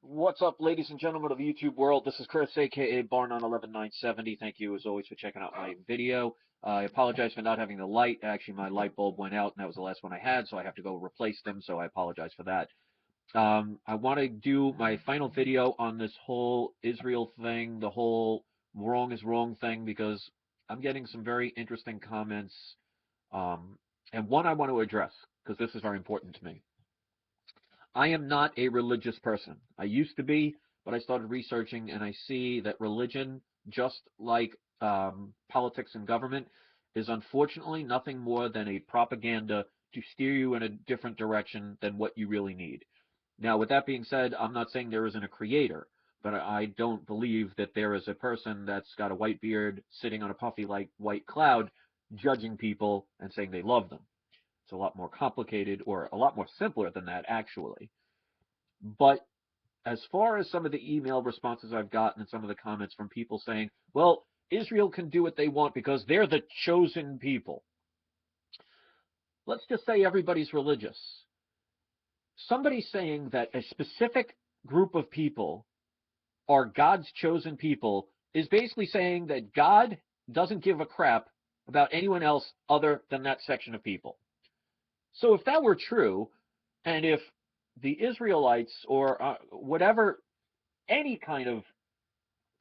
What's up, ladies and gentlemen of the YouTube world? This is Chris, aka Barnon11970. Thank you, as always, for checking out my video. I apologize for not having the light. Actually, my light bulb went out, and that was the last one I had, so I have to go replace them, so I apologize for that. I want to do my final video on this whole Israel thing, the whole wrong is wrong thing, because I'm getting some very interesting comments, and one I want to address, because this is very important to me. I am not a religious person. I used to be, but I started researching and I see that religion, just like politics and government, is unfortunately nothing more than a propaganda to steer you in a different direction than what you really need. Now, with that being said, I'm not saying there isn't a creator, but I don't believe that there is a person that's got a white beard sitting on a puffy like white cloud judging people and saying they love them. It's a lot more complicated, or a lot more simpler than that, actually. But as far as some of the email responses I've gotten and some of the comments from people saying, well, Israel can do what they want because they're the chosen people. Let's just say everybody's religious. Somebody saying that a specific group of people are God's chosen people is basically saying that God doesn't give a crap about anyone else other than that section of people. So if that were true, and if the Israelites or whatever, any kind of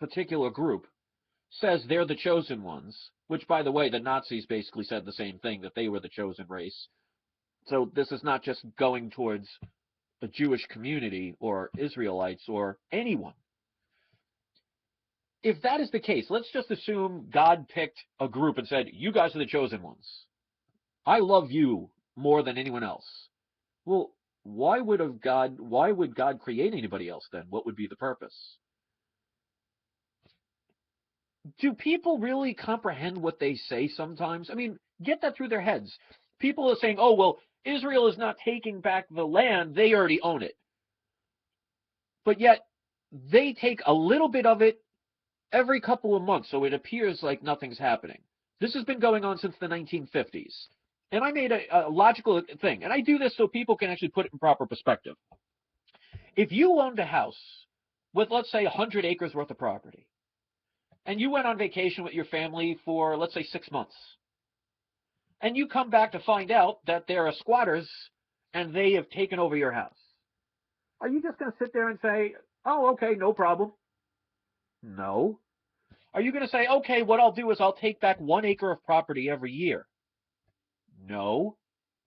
particular group says they're the chosen ones, which, by the way, the Nazis basically said the same thing, that they were the chosen race. So this is not just going towards the Jewish community or Israelites or anyone. If that is the case, let's just assume God picked a group and said, you guys are the chosen ones. I love you more than anyone else. Well, why would God create anybody else then? What would be the purpose? Do people really comprehend what they say sometimes? I mean, get that through their heads. People are saying, oh, well, Israel is not taking back the land. They already own it. But yet, they take a little bit of it every couple of months, so it appears like nothing's happening. This has been going on since the 1950s. And I made a logical thing. And I do this so people can actually put it in proper perspective. If you owned a house with, let's say, 100 acres worth of property, and you went on vacation with your family for, let's say, 6 months, and you come back to find out that there are squatters and they have taken over your house, are you just going to sit there and say, oh, okay, no problem? No. Are you going to say, okay, what I'll do is I'll take back 1 acre of property every year? No.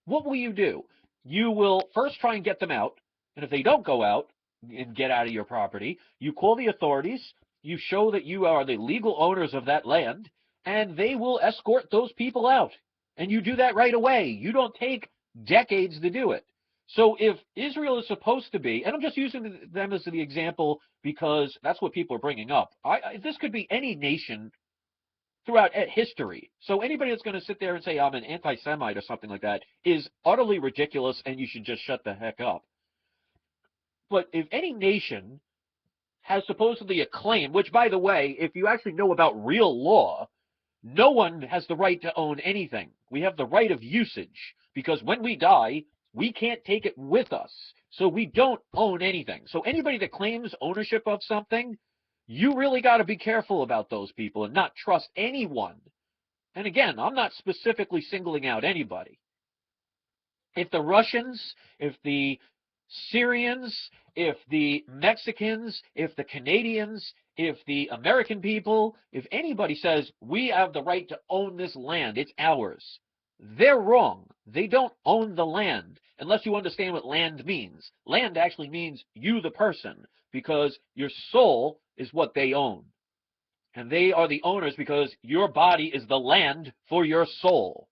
What will you do? You will first try and get them out, and if they don't go out and get out of your property, you call the authorities, you show that you are the legal owners of that land, and they will escort those people out. And you do that right away. You don't take decades to do it. So if Israel is supposed to be, and I'm just using them as the example because that's what people are bringing up. This could be any nation throughout history. So anybody that's going to sit there and say I'm an anti-Semite or something like that is utterly ridiculous, and you should just shut the heck up. But if any nation has supposedly a claim, which, by the way, if you actually know about real law, no one has the right to own anything. We have the right of usage, because when we die, we can't take it with us. So we don't own anything. So anybody that claims ownership of something, you really got to be careful about those people and not trust anyone. And again, I'm not specifically singling out anybody. If the Russians, if the Syrians, if the Mexicans, if the Canadians, if the American people, if anybody says we have the right to own this land, it's ours, they're wrong. They don't own the land, unless you understand what land means. Land actually means you, the person, because your soul is what they own. And they are the owners because your body is the land for your soul.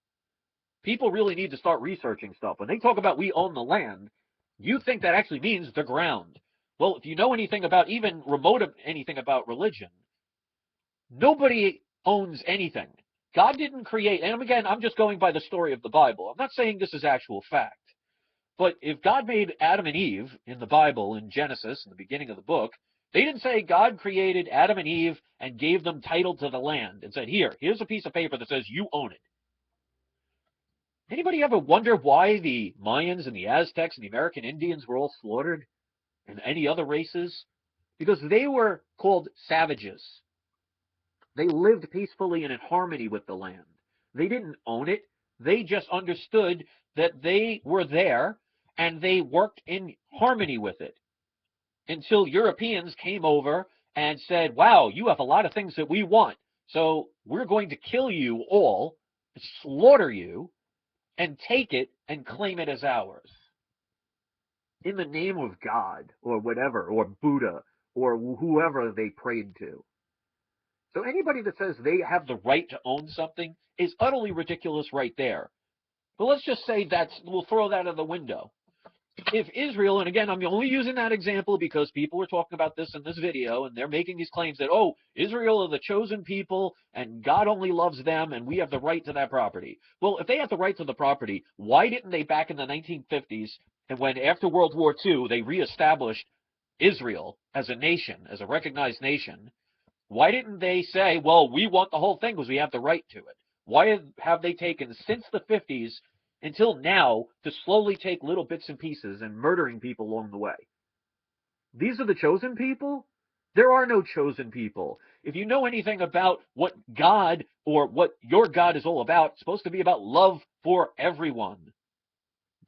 People really need to start researching stuff. When they talk about we own the land, you think that actually means the ground. Well, if you know anything about, even remote anything about religion, nobody owns anything. God didn't create, and again, I'm just going by the story of the Bible. I'm not saying this is actual fact. But if God made Adam and Eve in the Bible, in Genesis, in the beginning of the book, they didn't say God created Adam and Eve and gave them title to the land and said, here's a piece of paper that says you own it. Anybody ever wonder why the Mayans and the Aztecs and the American Indians were all slaughtered? and any other races, because they were called savages. They lived peacefully and in harmony with the land. They didn't own it. They just understood that they were there and they worked in harmony with it until Europeans came over and said, wow, you have a lot of things that we want. So we're going to kill you all, slaughter you, and take it and claim it as ours. In the name of God or whatever, or Buddha, or whoever they prayed to. So anybody that says they have the right to own something is utterly ridiculous right there. But let's just say we'll throw that out the window. If Israel, and again, I'm only using that example because people were talking about this in this video, and they're making these claims that, oh, Israel are the chosen people, and God only loves them, and we have the right to that property. Well, if they have the right to the property, why didn't they back in the 1950s, and when after World War II, they reestablished Israel as a nation, as a recognized nation, why didn't they say, well, we want the whole thing because we have the right to it? Why have they taken, since the 50s until now, to slowly take little bits and pieces and murdering people along the way? These are the chosen people? There are no chosen people. If you know anything about what God or what your God is all about, it's supposed to be about love for everyone.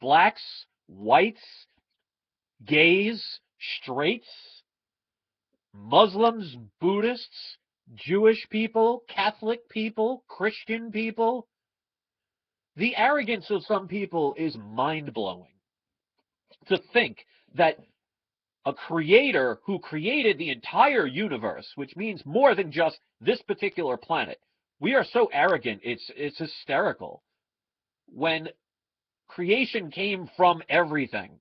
Blacks, whites, gays, straights, Muslims, Buddhists, Jewish people, Catholic people, Christian people. The arrogance of some people is mind-blowing. To think that a creator who created the entire universe, which means more than just this particular planet, we are so arrogant, it's hysterical. When creation came from everything,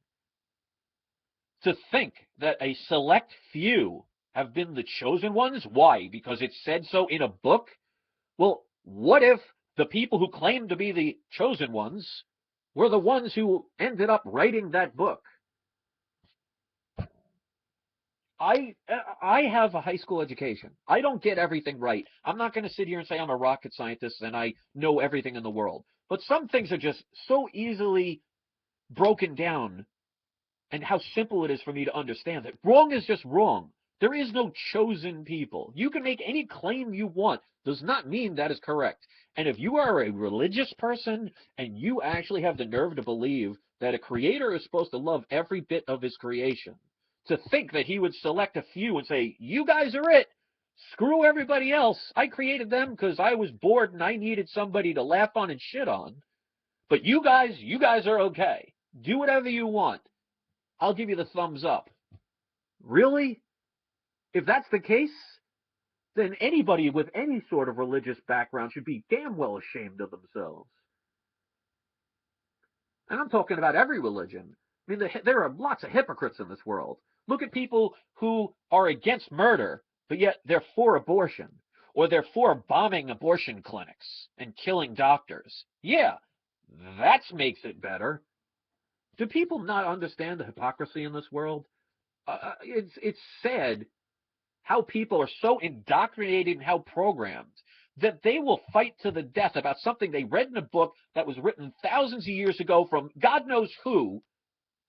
to think that a select few have been the chosen ones. Why? Because it said so in a book? Well, what if the people who claim to be the chosen ones were the ones who ended up writing that book? I have a high school education. I don't get everything right. I'm not going to sit here and say I'm a rocket scientist and I know everything in the world. But some things are just so easily broken down, and how simple it is for me to understand that wrong is just wrong. There is no chosen people. You can make any claim you want. Does not mean that is correct. And if you are a religious person and you actually have the nerve to believe that a creator is supposed to love every bit of his creation, to think that he would select a few and say, you guys are it, screw everybody else. I created them because I was bored and I needed somebody to laugh on and shit on. But you guys are okay. Do whatever you want. I'll give you the thumbs up. Really? If that's the case, then anybody with any sort of religious background should be damn well ashamed of themselves. And I'm talking about every religion. I mean, there are lots of hypocrites in this world. Look at people who are against murder, but yet they're for abortion, or they're for bombing abortion clinics and killing doctors. Yeah, that makes it better. Do people not understand the hypocrisy in this world? It's sad how people are so indoctrinated and how programmed that they will fight to the death about something they read in a book that was written thousands of years ago from God knows who,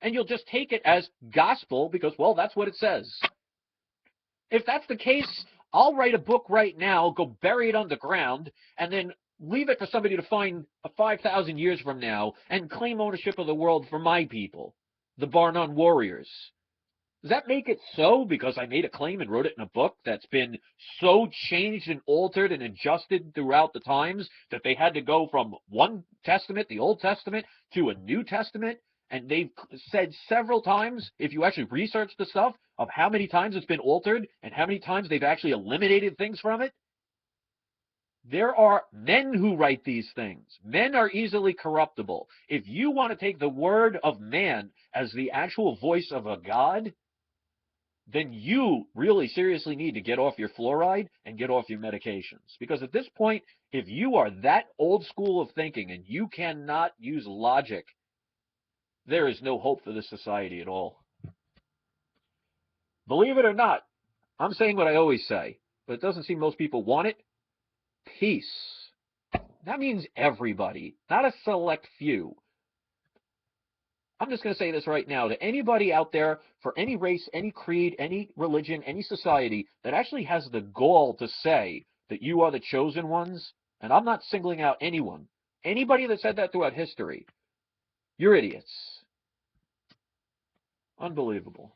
and you'll just take it as gospel because, well, that's what it says. If that's the case, I'll write a book right now, go bury it underground, and then leave it for somebody to find 5,000 years from now and claim ownership of the world for my people, the Barnon warriors. Does that make it so because I made a claim and wrote it in a book that's been so changed and altered and adjusted throughout the times that they had to go from one testament, the Old Testament, to a New Testament? And they've said several times, if you actually research the stuff, of how many times it's been altered and how many times they've actually eliminated things from it. There are men who write these things. Men are easily corruptible. If you want to take the word of man as the actual voice of a god, then you really seriously need to get off your fluoride and get off your medications. Because at this point, if you are that old school of thinking and you cannot use logic, there is no hope for this society at all. Believe it or not, I'm saying what I always say, but it doesn't seem most people want it. Peace. That means everybody, not a select few. I'm just going to say this right now to anybody out there, for any race, any creed, any religion, any society that actually has the gall to say that you are the chosen ones, and I'm not singling out anyone, anybody that said that throughout history, you're idiots. Unbelievable.